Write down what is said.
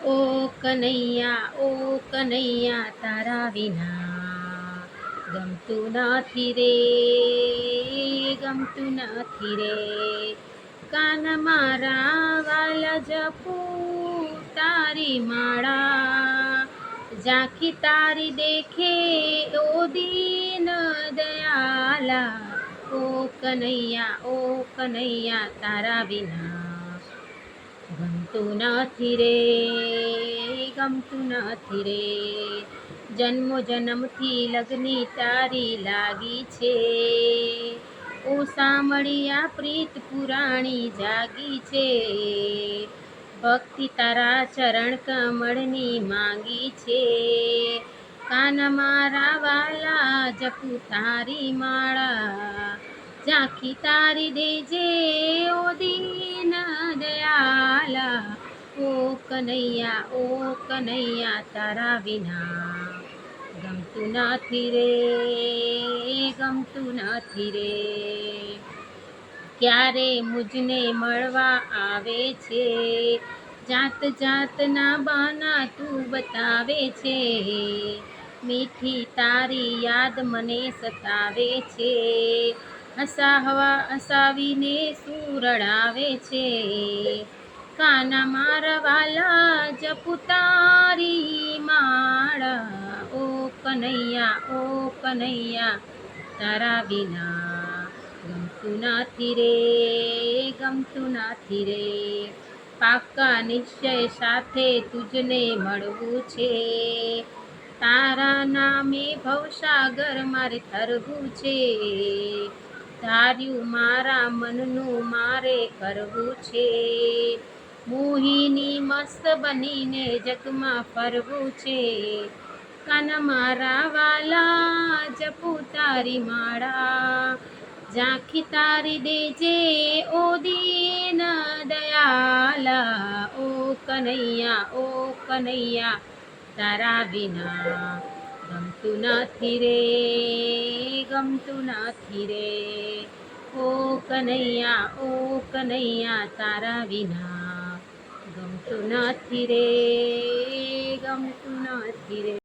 ઓ કનૈયા તારા વિના ગમતું નથી રે, ગમતું નથી રે. કાન મારા વાલા જપું તારી માળા, ઝાંખી તારી દેખે ઓ દીન દયાલા. ઓ કનૈયા તારા વિના ગમતું નથી રે, ગમતું નથી રે. જન્મો જન્મથી લગની તારી લાગી છે, ઓ સાંભળ્યા પ્રીત પુરાણી જાગી છે. ભક્તિ તારા ચરણ કમળની માંગી છે, કાન મારા વાલા જપું તારી માળા, ઝાંખી તારી દેજે ઓ દીન દયાલા. ઓ કનૈયા તારા વિના ગમતું નથી રે, ગમતું નથી રે. ક્યારે મુજને મળવા આવે છે, જાત જાતના બહાના તું બતાવે છે. મીઠી તારી યાદ મને સતાવે છે, હસાવીને સુરડાવે છે. કાના મારા વાલા જપું તારી માળા, ઓ કનૈયા તારા વિના ગમતું નથી રે, ગમતું નથી રે. પાકા નિશ્ચય સાથે તુજને મળવું છે, તારા નામે ભવસાગર મારે તરવું છે. ધાર્યું મારા મનનું મારે કરવું છે, મોહિની મસ્ત બનીને જગમાં ફરવું છે. કાન મારા વાલા જપું તારી માળા, ઝાંખી તારી દેજે ઓ દીન દયાલા. ઓ કનૈયા તારા વિના ગમતું નથી રે, ગમતું નથી રે. ઓ કનૈયા તારા વિના ગમતું નથી રે, ગમતું નથી રે.